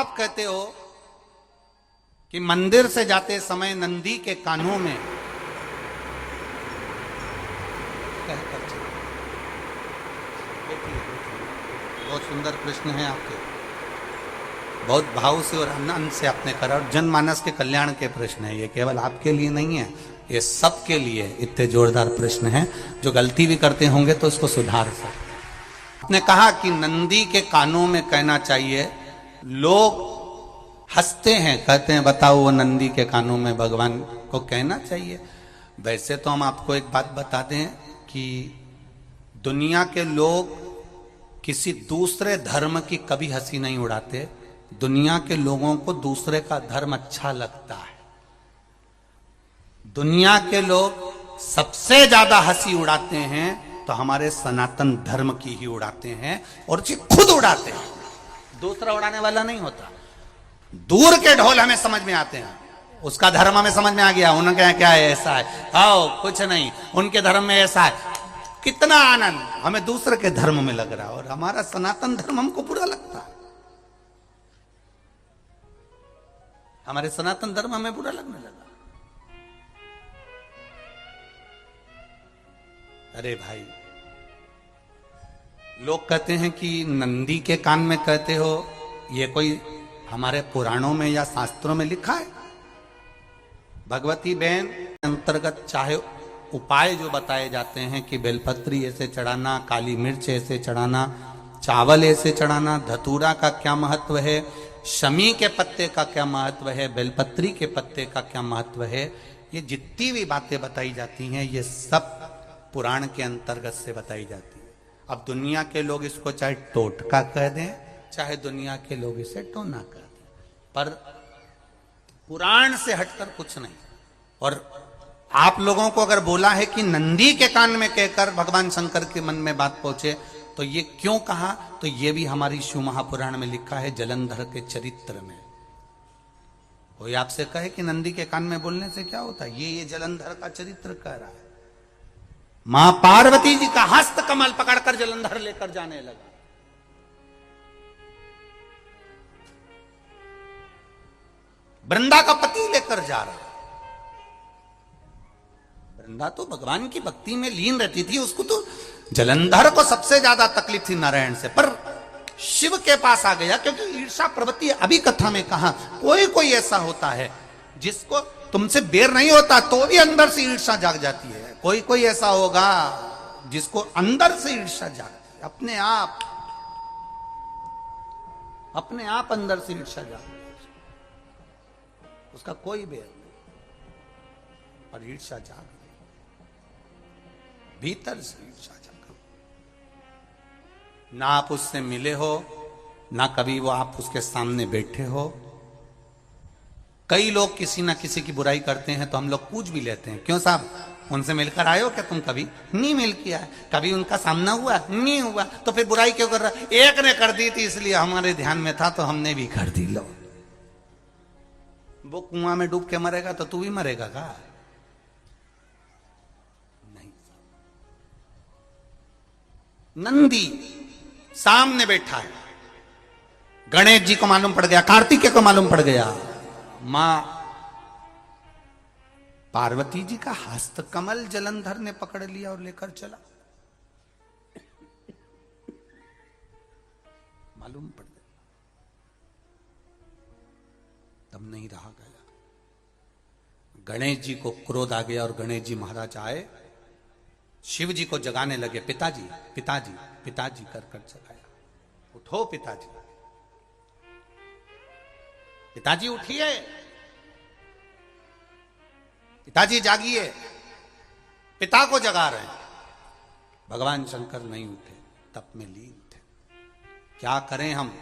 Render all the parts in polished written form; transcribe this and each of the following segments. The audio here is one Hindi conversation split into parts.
आप कहते हो कि मंदिर से जाते समय नंदी के कानों में कहकर चलो। बहुत सुंदर प्रश्न है आपके, बहुत भाव से और आनंद से आपने करा, और जनमानस के कल्याण के प्रश्न है ये, केवल आपके लिए नहीं है, ये सबके लिए इतने जोरदार प्रश्न हैं। जो गलती भी करते होंगे तो इसको सुधार सकते। आपने कहा कि नंदी के कानों में कहना चाहिए, लोग हंसते हैं, कहते हैं बताओ वो नंदी के कानों में भगवान को कहना चाहिए। वैसे तो हम आपको एक बात बता दें कि दुनिया के लोग किसी दूसरे धर्म की कभी हंसी नहीं उड़ाते। दुनिया के लोगों को दूसरे का धर्म अच्छा लगता है। दुनिया के लोग सबसे ज्यादा हंसी उड़ाते हैं तो हमारे सनातन धर्म की ही उड़ाते हैं, और जी खुद उड़ाते हैं, दूसरा उड़ाने वाला नहीं होता। दूर के ढोल हमें समझ में आते हैं, उसका धर्म हमें समझ में आ गया, उनके यहाँ क्या है, ऐसा है, आओ कुछ नहीं, उनके धर्म में ऐसा है, कितना आनंद हमें दूसरे के धर्म में लग रहा है, और हमारा सनातन धर्म हमको बुरा लगता है। हमारे सनातन धर्म हमें बुरा लगने लगा। अरे भाई, लोग कहते हैं कि नंदी के कान में कहते हो, ये कोई हमारे पुराणों में या शास्त्रों में लिखा है? भगवती बहन अंतर्गत चाहे उपाय जो बताए जाते हैं कि बेलपत्री ऐसे चढ़ाना, काली मिर्च ऐसे चढ़ाना, चावल ऐसे चढ़ाना, धतूरा का क्या महत्व है, शमी के पत्ते का क्या महत्व है, बेलपत्री के पत्ते का क्या महत्व है, ये जितनी भी बातें बताई जाती हैं ये सब पुराण के अंतर्गत से बताई जाती है। अब दुनिया के लोग इसको चाहे टोटका कह दें, चाहे दुनिया के लोग इसे टोना कह दें, पर पुराण से हटकर कुछ नहीं। और आप लोगों को अगर बोला है कि नंदी के कान में कहकर भगवान शंकर के मन में बात पहुंचे, तो ये क्यों कहा, तो ये भी हमारी शिव महापुराण में लिखा है, जलंधर के चरित्र में। कोई आपसे कहे कि नंदी के कान में बोलने से क्या होता है, ये जलंधर का चरित्र कह रहा है। मां पार्वती जी का हस्त कमल पकड़कर जलंधर लेकर जाने लगा। वृंदा का पति लेकर जा रहा। वृंदा तो भगवान की भक्ति में लीन रहती थी, उसको तो जलंधर को सबसे ज्यादा तकलीफ थी नारायण से, पर शिव के पास आ गया, क्योंकि ईर्षा प्रवृत्ति, अभी कथा में कहा, कोई कोई ऐसा होता है जिसको तुमसे बेर नहीं होता तो भी अंदर से ईर्षा जाग जाती है। कोई कोई ऐसा होगा जिसको अंदर से ईर्षा जागती है, अपने आप अंदर से ईर्षा जागती है, उसका कोई बेर नहीं, पर ईर्षा जाग भीतर से ईर्षा जाग। ना आप उससे मिले हो, ना कभी वो आप उसके सामने बैठे हो। कई लोग किसी ना किसी की बुराई करते हैं तो हम लोग पूछ भी लेते हैं, क्यों साहब उनसे मिलकर आए हो क्या तुम? कभी नहीं मिल किया है, कभी उनका सामना हुआ नहीं हुआ, तो फिर बुराई क्यों कर रहा? एक ने कर दी थी इसलिए हमारे ध्यान में था तो हमने भी कर दी। लो, वो कुआं में डूब के मरेगा तो तू भी मरेगा का? नहीं। नंदी सामने बैठा है, गणेश जी को मालूम पड़ गया, कार्तिकेय को मालूम पड़ गया, मां पार्वती जी का हस्त कमल जलंधर ने पकड़ लिया और लेकर चला। मालूम पड़ गया, तब नहीं रहा गया। गणेश जी को क्रोध आ गया और गणेश जी महाराज आए, शिव जी को जगाने लगे, पिताजी पिताजी पिताजी कर कर जगाया, उठो पिताजी, पिताजी उठिए, पिताजी जागिए, पिता को जगा रहे हैं। भगवान शंकर नहीं उठे, तप में लीन थे। क्या करें हम?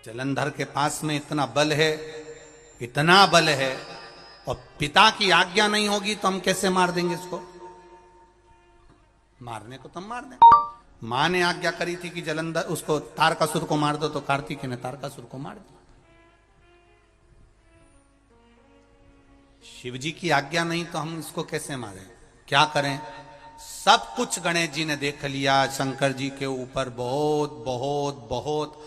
जलंधर के पास में इतना बल है, इतना बल है, और पिता की आज्ञा नहीं होगी तो हम कैसे मार देंगे इसको? मारने को तो मार दें। मां ने आज्ञा करी थी कि जलंधर उसको तारकासुर को मार दो, तो कार्तिकेय ने तारकासुर को मार दिया। शिव जी की आज्ञा नहीं तो हम इसको कैसे मारें? क्या करें? सब कुछ गणेश जी ने देख लिया, शंकर जी के ऊपर बहुत बहुत बहुत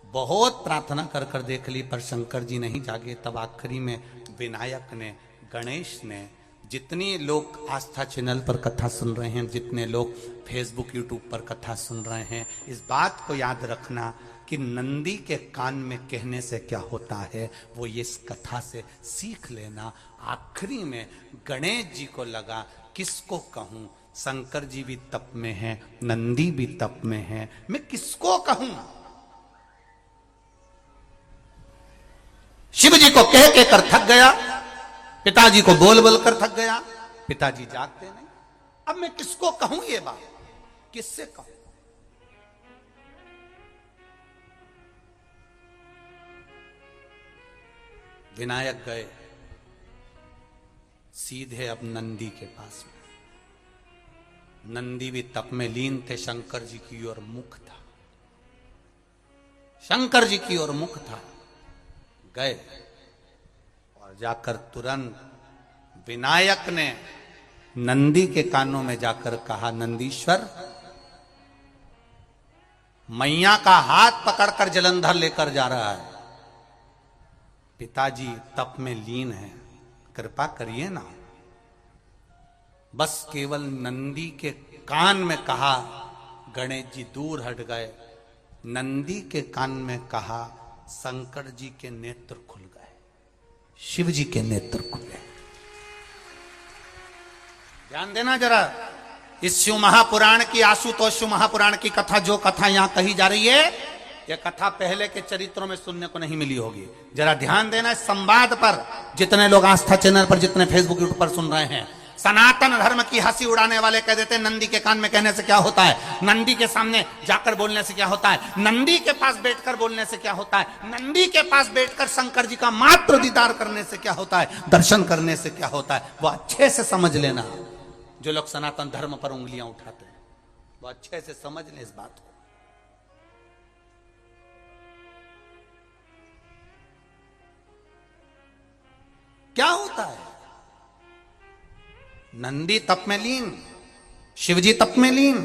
बहुत प्रार्थना कर कर देख ली पर शंकर जी नहीं जागे। तब आखिरी में विनायक ने, गणेश ने, जितने लोग आस्था चैनल पर कथा सुन रहे हैं, जितने लोग फेसबुक यूट्यूब पर कथा सुन रहे हैं, इस बात को याद रखना कि नंदी के कान में कहने से क्या होता है वो ये इस कथा से सीख लेना। आखिरी में गणेश जी को लगा किसको कहूं, शंकर जी भी तप में हैं, नंदी भी तप में हैं, मैं किसको कहूं। शिव जी को कह के कर थक गया, पिताजी को बोल बोल कर थक गया, पिताजी जागते नहीं। अब मैं किसको कहूं ये बात, किससे कहूं। विनायक गए सीधे अब नंदी के पास में। नंदी भी तप में लीन थे, शंकर जी की ओर मुख था, शंकर जी की ओर मुख था। गए और जाकर तुरंत विनायक ने नंदी के कानों में जाकर कहा, नंदीश्वर, मैया का हाथ पकड़कर जलंधर लेकर जा रहा है, पिताजी तप में लीन है, कृपा करिए ना। बस केवल नंदी के कान में कहा, गणेश जी दूर हट गए। नंदी के कान में कहा, शंकर जी के नेत्र खुल गए, शिव जी के नेत्र खुले। ध्यान देना जरा, इस शिव महापुराण की, आशुतोष शिव महापुराण की कथा, जो कथा यहां कही जा रही है, यह कथा पहले के चरित्रों में सुनने को नहीं मिली होगी। जरा ध्यान देना इस संवाद पर, जितने लोग आस्था चैनल पर, जितने फेसबुक यूट्यूब पर सुन रहे हैं। सनातन धर्म की हंसी उड़ाने वाले कह देते हैं नंदी के कान में कहने से क्या होता है, नंदी के सामने जाकर बोलने से क्या होता है, नंदी के पास बैठकर बोलने से क्या होता है, नंदी के पास बैठकर शंकर जी का मात्र दीदार करने से क्या होता है, दर्शन करने से क्या होता है। वो अच्छे से समझ लेना, जो लोग सनातन धर्म पर उंगलियां उठाते हैं, वो अच्छे से समझ लें इस बात को। क्या होता है, नंदी तप में लीन, शिवजी तप में लीन,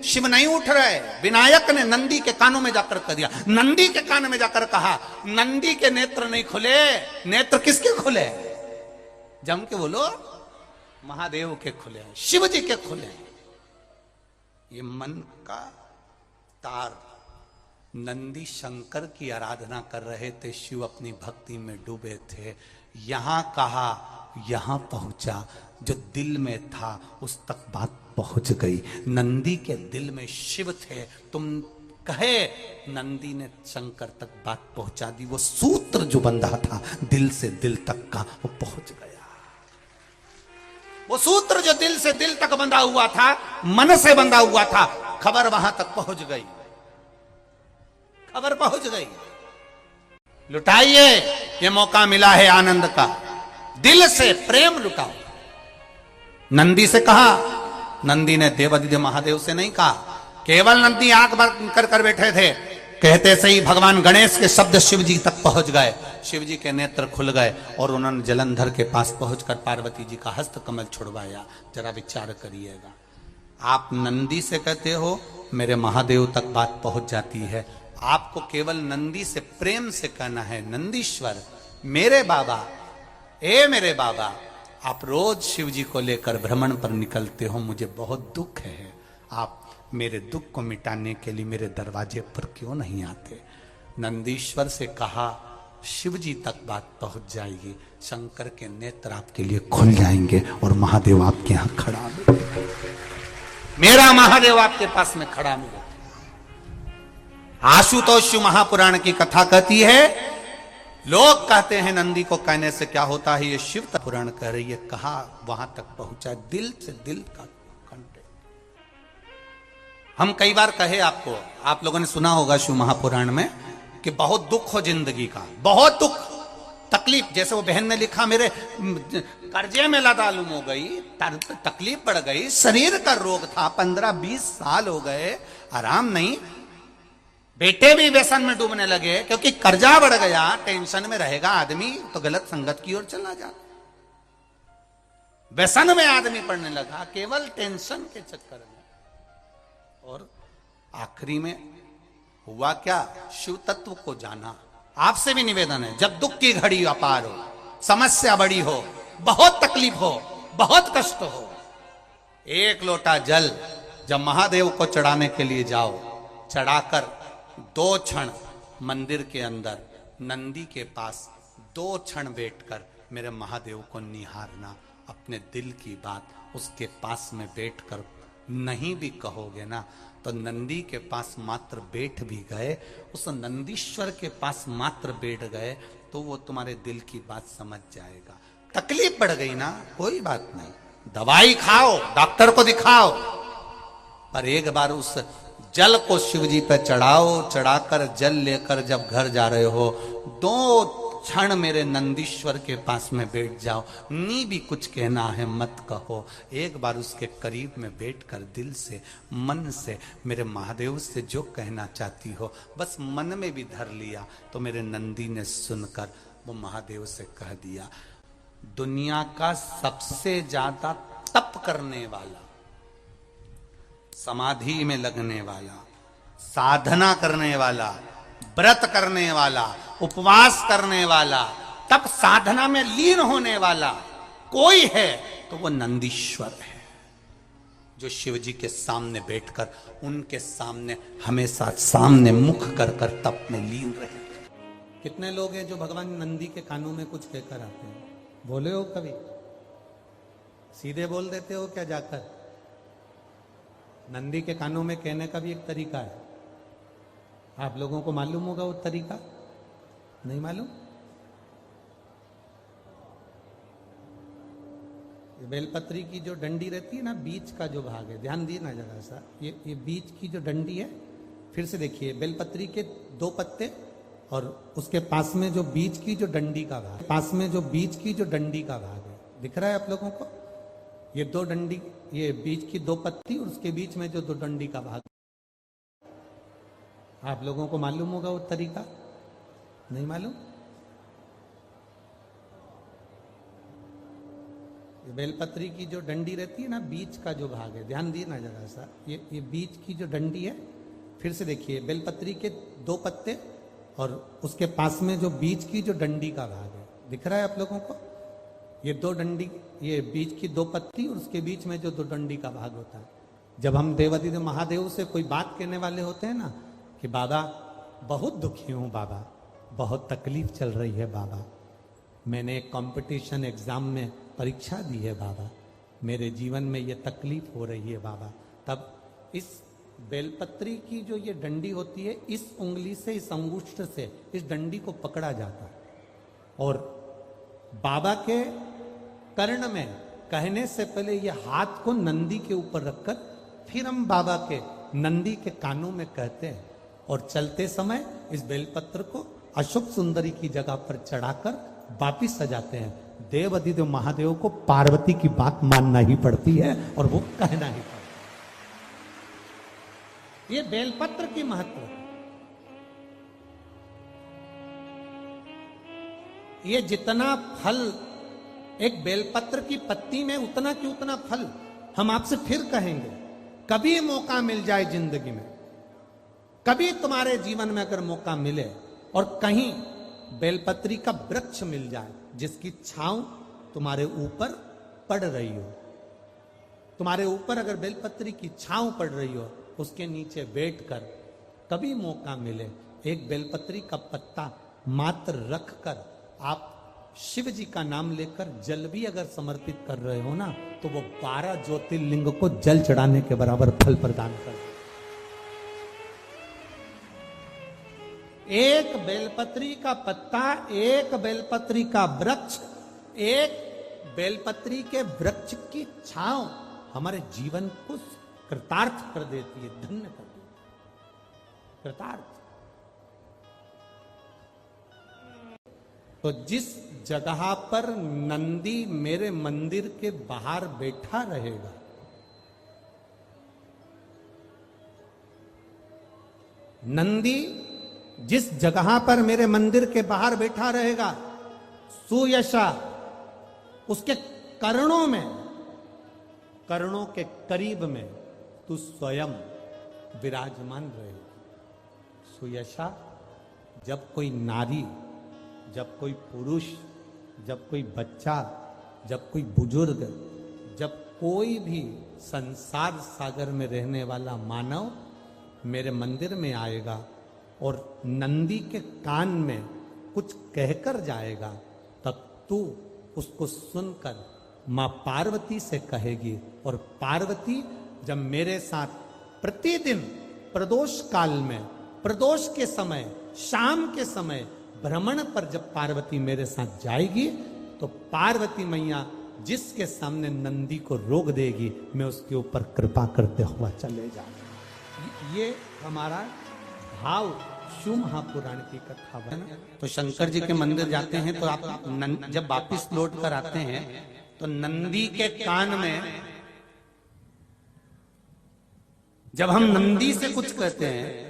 शिव नहीं उठ रहे। विनायक ने नंदी के कानों में जाकर कह दिया, नंदी के कान में जाकर कहा, नंदी के नेत्र नहीं खुले। नेत्र किसके खुले, जम के बोलो, महादेव के खुले, शिव जी के खुले। ये मन का तार, नंदी शंकर की आराधना कर रहे थे, शिव अपनी भक्ति में डूबे थे। यहां कहा, यहां पहुंचा, जो दिल में था उस तक बात पहुंच गई। नंदी के दिल में शिव थे, तुम कहे, नंदी ने शंकर तक बात पहुंचा दी। वो सूत्र जो बंधा था दिल से दिल तक का, वो पहुंच गया। वो सूत्र जो दिल से दिल तक बंधा हुआ था, मन से बंधा हुआ था, खबर वहां तक पहुंच गई, खबर पहुंच गई। लुटाइए, ये मौका मिला है आनंद का, दिल से प्रेम लुटाओ। नंदी से कहा, नंदी ने देवादिदेव महादेव से नहीं कहा, केवल नंदी आंख बंद कर कर बैठे थे। कहते सही भगवान गणेश के शब्द शिव जी तक पहुंच गए, शिव जी के नेत्र खुल गए और उन्होंने जलंधर के पास पहुंचकर पार्वती जी का हस्त कमल छुड़वाया। जरा विचार करिएगा, आप नंदी से कहते हो मेरे महादेव तक बात पहुंच जाती है, आपको केवल नंदी से प्रेम से कहना है, नंदीश्वर मेरे बाबा, ए मेरे बाबा, आप रोज शिव जी को लेकर भ्रमण पर निकलते हो, मुझे बहुत दुख है, आप मेरे दुख को मिटाने के लिए मेरे दरवाजे पर क्यों नहीं आते। नंदीश्वर से कहा, शिव जी तक बात पहुंच जाएगी, शंकर के नेत्र आपके लिए खुल जाएंगे और महादेव आपके यहां खड़ा मिलेगा, मेरा महादेव आपके पास में खड़ा मिलेगा। आशुतोष महापुराण की कथा कहती है, लोग कहते हैं नंदी को कहने से क्या होता है, ये शिव पुराण कह रही है, कहा वहां तक पहुंचा, दिल से दिल का कांटेक्ट। हम कई बार कहे आपको, आप लोगों ने सुना होगा शिव महापुराण में कि बहुत दुख हो जिंदगी का, बहुत दुख तकलीफ, जैसे वो बहन ने लिखा, मेरे कर्जे में लदालूम हो गई, तकलीफ बढ़ गई, शरीर का रोग था, 15-20 साल हो गए, आराम नहीं, बेटे भी व्यसन में डूबने लगे, क्योंकि कर्जा बढ़ गया, टेंशन में रहेगा आदमी तो गलत संगत की ओर चला जाता, व्यसन में आदमी पड़ने लगा केवल टेंशन के चक्कर में, और आखिरी में हुआ क्या? शिव तत्व को जाना। आपसे भी निवेदन है, जब दुख की घड़ी अपार हो, समस्या बड़ी हो, बहुत तकलीफ हो, बहुत कष्ट हो, एक लोटा जल जब महादेव को चढ़ाने के लिए जाओ, चढ़ाकर 2 क्षण मंदिर के अंदर नंदी के पास 2 क्षण बैठकर मेरे महादेव को निहारना। अपने दिल की बात उसके पास में बैठकर नहीं भी कहोगे ना, तो नंदी के पास मात्र बैठ भी गए, उस नंदीश्वर के पास मात्र बैठ गए, तो वो तुम्हारे दिल की बात समझ जाएगा। तकलीफ बढ़ गई ना, कोई बात नहीं, दवाई खाओ, डॉक्टर को दिखाओ, पर एक बार उस जल को शिव जी पे चढ़ाओ। चढ़ाकर जल लेकर जब घर जा रहे हो, 2 क्षण मेरे नंदीश्वर के पास में बैठ जाओ। नी भी कुछ कहना है मत कहो, एक बार उसके करीब में बैठकर दिल से, मन से मेरे महादेव से जो कहना चाहती हो, बस मन में भी धर लिया, तो मेरे नंदी ने सुनकर वो महादेव से कह दिया, दुनिया का सबसे ज्यादा तप करने वाला, समाधि में लगने वाला, साधना करने वाला, व्रत करने वाला, उपवास करने वाला, तप साधना में लीन होने वाला कोई है तो वो नंदीश्वर है, जो शिव जी के सामने बैठकर उनके सामने हमेशा सामने मुख कर कर तप में लीन रहे। कितने लोग हैं जो भगवान नंदी के कानों में कुछ कहकर आते हैं? बोले हो कभी? सीधे बोल देते हो क्या जाकर? नंदी के कानों में कहने का भी एक तरीका है, आप लोगों को मालूम होगा वो तरीका? नहीं मालूम? बेलपत्री की जो डंडी रहती है ना, बीच का जो भाग है, ध्यान दिए ना जरा सा, ये बीच की जो डंडी है, फिर से देखिए, बेलपत्री के 2 पत्ते और उसके पास में जो बीच की जो डंडी का भाग, पास में जो बीच की जो डंडी का भाग है, दिख रहा है आप लोगों को? ये 2 डंडी, ये बीच की 2 पत्ती और उसके बीच में जो 2 डंडी का भाग, आप लोगों को मालूम होगा वो तरीका? नहीं मालूम? बेलपत्री की जो डंडी रहती है ना, बीच का जो भाग है, ध्यान दिए ना जरा सा, ये बीच की जो डंडी है, फिर से देखिए, बेलपत्री के 2 पत्ते और उसके पास में जो बीच की जो डंडी का भाग है, दिख रहा है आप लोगों को? ये 2 डंडी, ये बीच की 2 पत्ती और उसके बीच में जो 2 डंडी का भाग होता है। जब हम देवाधिदेव महादेव से कोई बात कहने वाले होते हैं ना, कि बाबा बहुत दुखी हूं, बाबा बहुत तकलीफ चल रही है, बाबा मैंने एक कंपटीशन एग्जाम में परीक्षा दी है, बाबा मेरे जीवन में ये तकलीफ हो रही है, बाबा, तब इस बेलपत्री की जो ये डंडी होती है, इस उंगली से, इस अंगुष्ठ से इस डंडी को पकड़ा जाता है और बाबा के कर्ण में कहने से पहले ये हाथ को नंदी के ऊपर रखकर फिर हम बाबा के नंदी के कानों में कहते हैं और चलते समय इस बेलपत्र को अशोक सुंदरी की जगह पर चढ़ाकर वापिस सजाते हैं। देव अधिदेव महादेव को पार्वती की बात मानना ही पड़ती है और वो कहना ही पड़ता है। ये बेलपत्र की महत्व है। ये जितना फल एक बेलपत्र की पत्ती में, उतना की उतना फल हम आपसे फिर कहेंगे। कभी मौका मिल जाए जिंदगी में, कभी तुम्हारे जीवन में अगर मौका मिले और कहीं बेलपत्री का वृक्ष मिल जाए जिसकी छांव तुम्हारे ऊपर पड़ रही हो, तुम्हारे ऊपर अगर बेलपत्री की छांव पड़ रही हो, उसके नीचे बैठकर कभी मौका मिले, एक बेलपत्री का पत्ता मात्र रखकर आप शिव जी का नाम लेकर जल भी अगर समर्पित कर रहे हो ना, तो वो 12 ज्योतिर्लिंग को जल चढ़ाने के बराबर फल प्रदान कर। एक बेलपत्री का पत्ता, एक बेलपत्री का वृक्ष, एक बेलपत्री के वृक्ष की छांव हमारे जीवन को कृतार्थ कर देती है, धन्य कर देती है, कृतार्थ। तो जिस जगह पर नंदी मेरे मंदिर के बाहर बैठा रहेगा, नंदी जिस जगह पर मेरे मंदिर के बाहर बैठा रहेगा, सुयशा उसके कर्णों में, कर्णों के करीब में तू स्वयं विराजमान रहेगा, सुयशा जब कोई नारी, जब कोई पुरुष, जब कोई बच्चा, जब कोई बुजुर्ग, जब कोई भी संसार सागर में रहने वाला मानव मेरे मंदिर में आएगा और नंदी के कान में कुछ कहकर जाएगा, तब तू उसको सुनकर मां पार्वती से कहेगी। और पार्वती जब मेरे साथ प्रतिदिन प्रदोष काल में, प्रदोष के समय, शाम के समय भ्रमण पर जब पार्वती मेरे साथ जाएगी, तो पार्वती मैया जिसके सामने नंदी को रोक देगी, मैं उसके ऊपर कृपा करते हुआ चले जाऊंगा। ये हमारा भाव शिव महापुराण की कथा है। तो शंकर जी के मंदिर जाते हैं तो आप जब वापिस लौट कर आते हैं तो नंदी के कान में, जब हम नंदी से कुछ कहते हैं,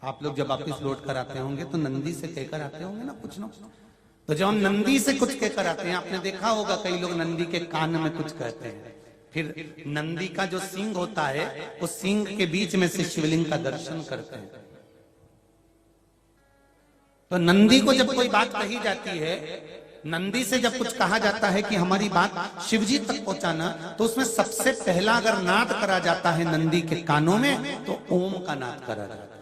आप लोग जब वापिस लौट कर आते होंगे तो नंदी से कहकर आते होंगे ना कुछ ना। तो जब हम नंदी से कुछ कहकर आते हैं, आपने देखा होगा कई लोग नंदी के कान में कुछ कहते हैं, फिर नंदी का जो सींग होता है उस सींग के बीच में से शिवलिंग का दर्शन करते हैं। तो नंदी को जब कोई बात कही जाती है, नंदी से जब कुछ कहा जाता है कि हमारी बात शिवजी तक पहुंचाना, तो उसमें सबसे पहला अगर नाद करा जाता है नंदी के कानों में, तो ओम का नाद करा जाता है।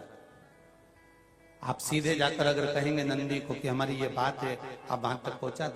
आप सीधे जाकर अगर कहेंगे नंदी को कि हमारी ये बात है, आप वहां तक पहुंचा दें,